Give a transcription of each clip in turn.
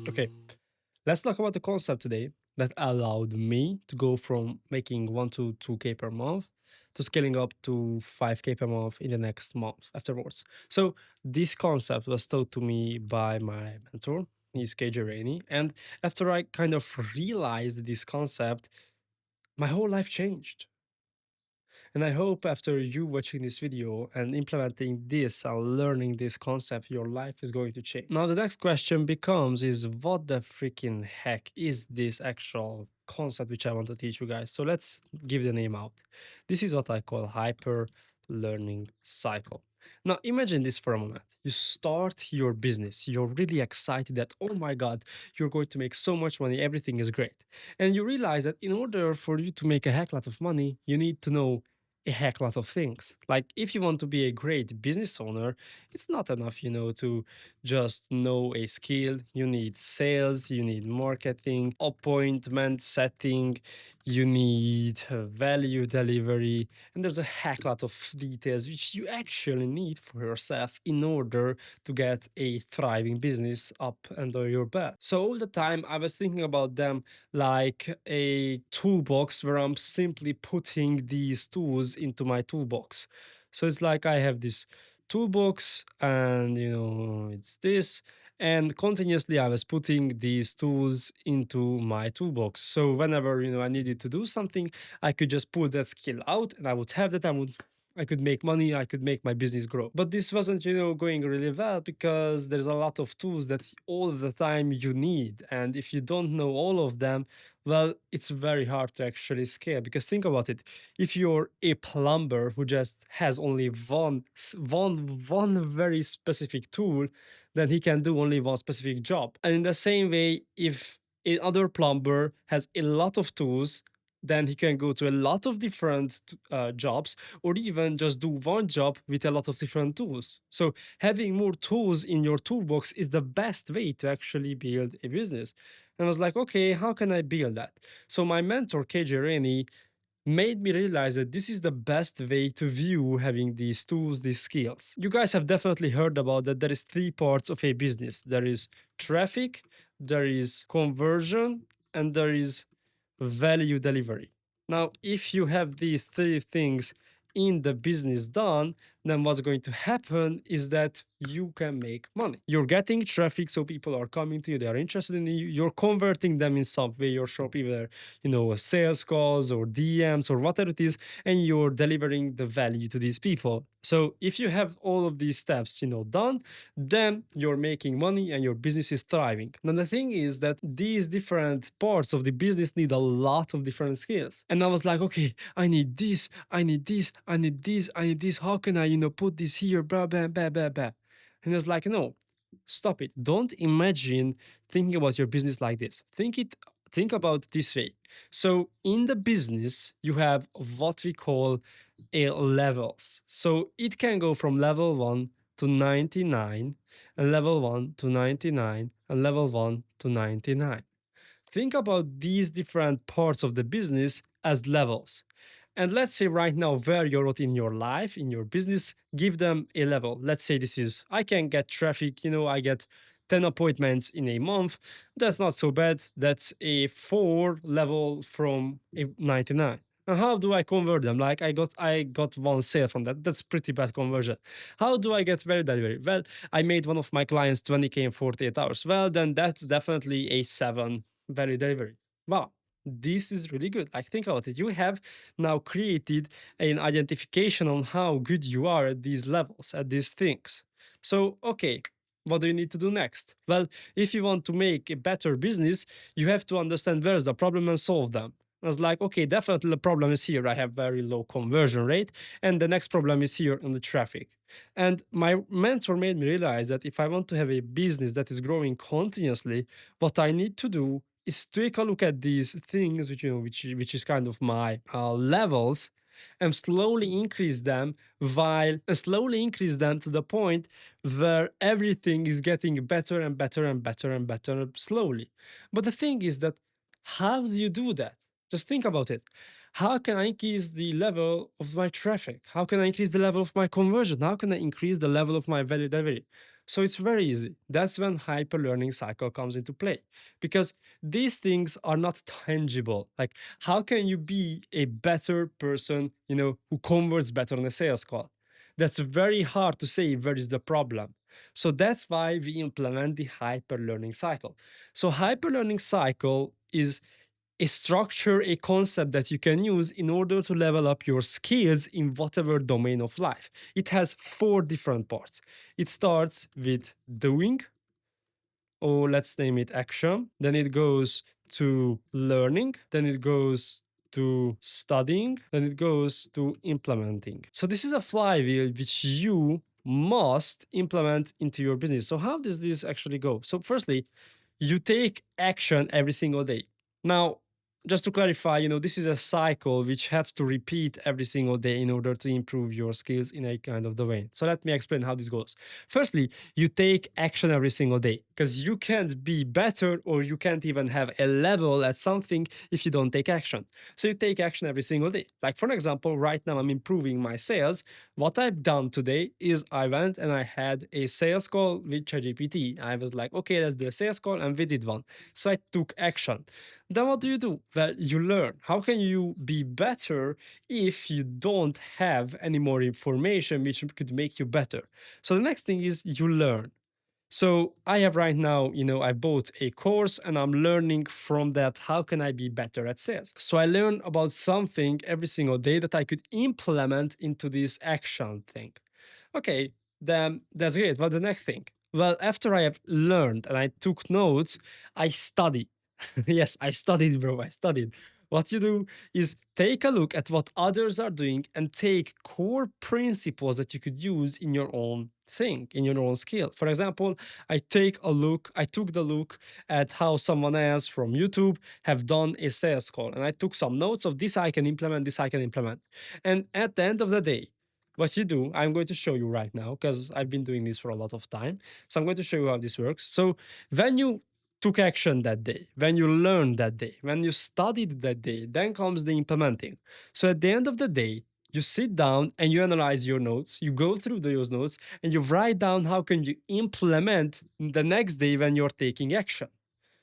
Okay, let's talk about the concept today that allowed me to go from making 1 to 2K per month to scaling up to 5K per month in the next month afterwards. So, this concept was taught to me by my mentor, he's KJ Rainey. And after I kind of realized this concept, my whole life changed. And I hope after you watching this video and implementing this and learning this concept, your life is going to change. Now, the next question becomes is what the freaking heck is this actual concept which I want to teach you guys? So let's give the name out. This is what I call hyper learning cycle. Now, imagine this for a moment. You start your business. You're really excited that, oh my God, you're going to make so much money. Everything is great. And you realize that in order for you to make a heck lot of money, you need to know a heck lot of things. Like if you want to be a great business owner, it's not enough, to just know a skill. You need sales, you need marketing, appointment setting, you need value delivery, and there's a heck lot of details which you actually need for yourself in order to get a thriving business up under your belt. So all the time I was thinking about them like a toolbox where I'm simply putting these tools into my toolbox. So it's like I have this toolbox and it's this, and continuously I was putting these tools into my toolbox. So whenever I needed to do something, I could just pull that skill out and I would have that. I could make money, I could make my business grow. But this wasn't, going really well because there's a lot of tools that all the time you need. And if you don't know all of them, well, it's very hard to actually scale. Because think about it. If you're a plumber who just has only one very specific tool, then he can do only one specific job. And in the same way, if another plumber has a lot of tools, then he can go to a lot of different jobs, or even just do one job with a lot of different tools. So having more tools in your toolbox is the best way to actually build a business. And I was like, okay, how can I build that? So my mentor, KJ Rainey, made me realize that this is the best way to view having these tools, these skills. You guys have definitely heard about that there is three parts of a business. There is traffic, there is conversion, and there is value delivery. Now, if you have these three things in the business done, then what's going to happen is that you can make money. You're getting traffic, so people are coming to you, they are interested in you, you're converting them in some way, your shop, either, sales calls or DMs or whatever it is, and you're delivering the value to these people. So if you have all of these steps, done, then you're making money and your business is thriving. Now, the thing is that these different parts of the business need a lot of different skills. And I was like, okay, I need this, I need this, I need this, I need this. How can I, put this here, blah, blah, blah, blah, blah. And I was like, no, stop it. Don't imagine thinking about your business like this. Think about this way. So in the business, you have what we call a levels. So it can go from level 1 to 99, and level 1 to 99, and level 1 to 99. Think about these different parts of the business as levels. And let's say right now where you're at in your life, in your business, give them a level. Let's say this is, I can get traffic, I get 10 appointments in a month. That's not so bad. That's a 4 level from a 99. And how do I convert them? Like I got one sale from that. That's pretty bad conversion. How do I get value delivery? Well, I made one of my clients 20K in 48 hours. Well, then that's definitely a 7 value delivery. Wow, this is really good. Like, think about it. You have now created an identification on how good you are at these levels, at these things. So, okay, what do you need to do next? Well, if you want to make a better business, you have to understand where's the problem and solve them. I was like, okay, definitely the problem is here. I have very low conversion rate. And the next problem is here on the traffic. And my mentor made me realize that if I want to have a business that is growing continuously, what I need to do is take a look at these things, which is kind of my levels, and slowly increase them to the point where everything is getting better and better and better and better slowly. But the thing is that how do you do that? Just think about it. How can I increase the level of my traffic? How can I increase the level of my conversion? How can I increase the level of my value delivery? So it's very easy. That's when hyper learning cycle comes into play, because these things are not tangible. Like, how can you be a better person, who converts better on a sales call? That's very hard to say where is the problem. So that's why we implement the hyper learning cycle. So hyper learning cycle is a structure, a concept that you can use in order to level up your skills in whatever domain of life. It has four different parts. It starts with doing, or let's name it action. Then it goes to learning. Then it goes to studying. Then it goes to implementing. So this is a flywheel which you must implement into your business. So how does this actually go? So firstly, you take action every single day. Now, just to clarify, this is a cycle which has to repeat every single day in order to improve your skills in a kind of domain. So let me explain how this goes. Firstly, you take action every single day, because you can't be better, or you can't even have a level at something if you don't take action. So you take action every single day. Like, for example, right now I'm improving my sales. What I've done today is I went and I had a sales call with ChatGPT. I was like, okay, let's do a sales call, and we did one. So I took action. Then what do? Well, you learn. How can you be better if you don't have any more information which could make you better? So the next thing is you learn. So I have right now, I bought a course and I'm learning from that. How can I be better at sales? So I learn about something every single day that I could implement into this action thing. Okay, then that's great. What's the next thing? Well, after I have learned and I took notes, I study. Yes, I studied, bro. I studied. What you do is take a look at what others are doing and take core principles that you could use in your own thing, in your own skill. For example, I took the look at how someone else from YouTube have done a sales call. And I took some notes of this I can implement, this I can implement. And at the end of the day, what you do, I'm going to show you right now, because I've been doing this for a lot of time. So I'm going to show you how this works. So when you took action that day, when you learned that day, when you studied that day, then comes the implementing. So at the end of the day, you sit down and you analyze your notes, you go through those notes, and you write down how can you implement the next day when you're taking action.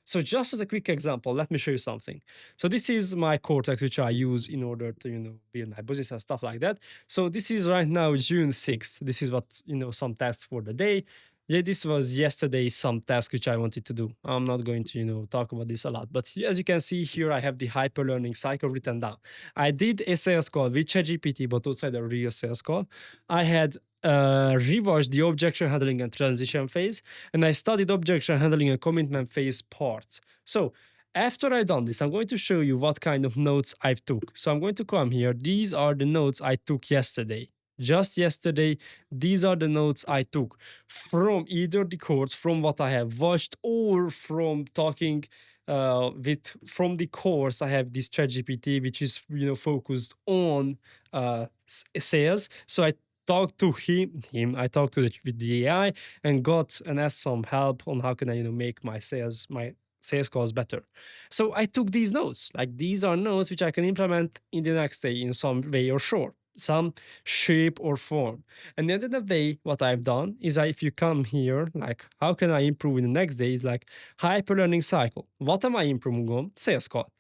So just as a quick example, let me show you something. So this is my Cortex, which I use in order to, build my business and stuff like that. So this is right now June 6th. This is what, some tasks for the day. Yeah, this was yesterday, some task which I wanted to do. I'm not going to, talk about this a lot. But as you can see here, I have the hyper learning cycle written down. I did a sales call with ChatGPT, but outside a real sales call. I had rewatched the objection handling and transition phase, and I studied objection handling and commitment phase parts. So after I done this, I'm going to show you what kind of notes I've took. So I'm going to come here. These are the notes I took yesterday. Just yesterday, these are the notes I took from either the course, from what I have watched, or from talking from the course. I have this ChatGPT, which is focused on sales. So I talked to I talked to with the AI and got and asked some help on how can I make my sales calls better. So I took these notes. Like, these are notes which I can implement in the next day in some way or short, some shape or form. And at the end of the day, what I've done is if you come here, like, how can I improve in the next day, is like hyper learning cycle. What am I improving on? Sales call.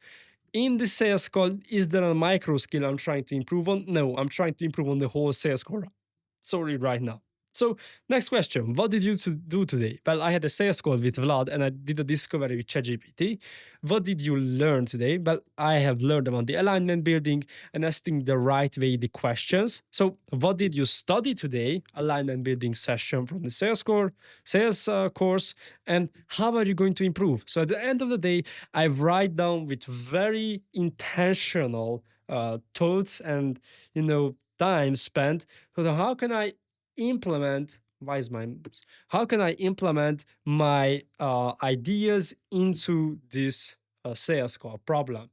In the sales call, is there a micro skill I'm trying to improve on? No, I'm trying to improve on the whole sales call. Sorry, right now. So, next question. What did you do today? Well, I had a sales call with Vlad and I did a discovery with ChatGPT. What did you learn today? Well, I have learned about the alignment building and asking the right way the questions. So, what did you study today? Alignment building session from the sales course. And how are you going to improve? So, at the end of the day, I write down with very intentional thoughts and, time spent. So, how can I implement how can I implement my ideas into this sales call problem?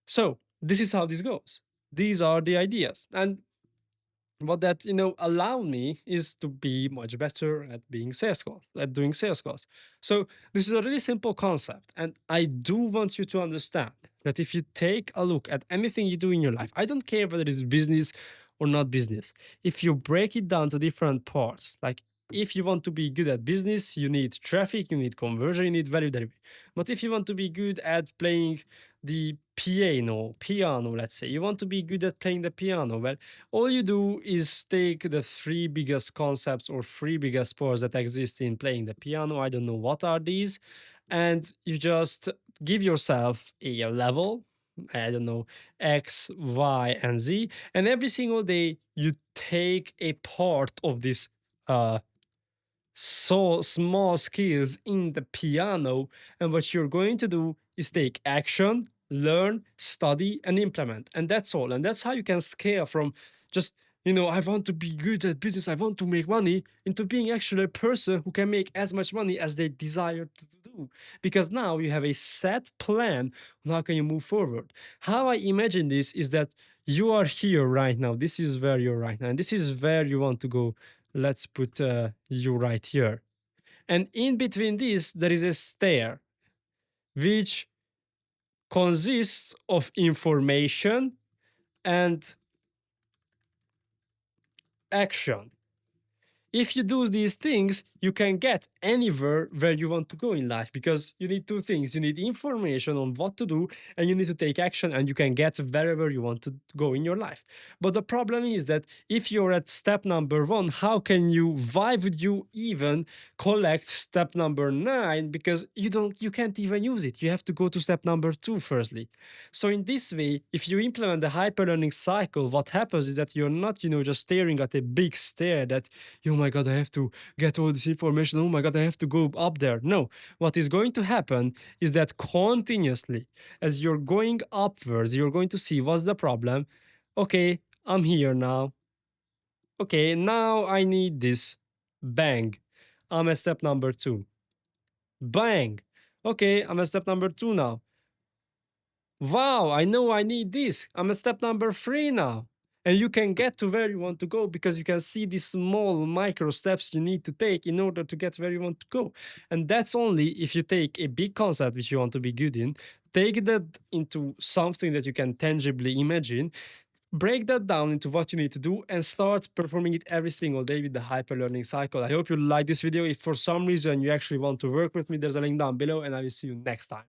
So this is how this goes. These are the ideas, and what that allowed me is to be much better at doing sales calls. So this is a really simple concept, and I do want you to understand that if you take a look at anything you do in your life, I don't care whether it's business or not business, if you break it down to different parts, like if you want to be good at business, you need traffic, you need conversion, you need value delivery. But if you want to be good at playing the piano, let's say, you want to be good at playing the piano, well, all you do is take the three biggest concepts or three biggest parts that exist in playing the piano. I don't know what are these. And you just give yourself a level, I don't know, X, Y, and Z. And every single day, you take a part of this uh, so small skills in the piano. And what you're going to do is take action, learn, study, and implement. And that's all. And that's how you can scale from just, I want to be good at business, I want to make money, into being actually a person who can make as much money as they desire to do. Because now you have a set plan on how can you move forward. How I imagine this is that you are here right now. This is where you're right now. And this is where you want to go. Let's put you right here. And in between this, there is a stair, which consists of information and action. If you do these things, you can get anywhere where you want to go in life, because you need two things. You need information on what to do, and you need to take action, and you can get wherever you want to go in your life. But the problem is that if you're at step number 1, why would you even collect step number 9? Because you can't even use it. You have to go to step number 2 firstly. So in this way, if you implement the hyper learning cycle, what happens is that you're not, just staring at a big stair that, oh my God, I have to get all this information. Oh my God, I have to go up there. No, what is going to happen is that continuously, as you're going upwards, you're going to see what's the problem. Okay, I'm here now. Okay, now I need this. Bang. I'm at step number 2. Bang. Okay, I'm at step number 2 now. Wow, I know I need this. I'm at step number 3 now. And you can get to where you want to go because you can see these small micro steps you need to take in order to get where you want to go. And that's only if you take a big concept which you want to be good in, take that into something that you can tangibly imagine, break that down into what you need to do, and start performing it every single day with the hyper learning cycle. I hope you like this video. If for some reason you actually want to work with me, there's a link down below, and I will see you next time.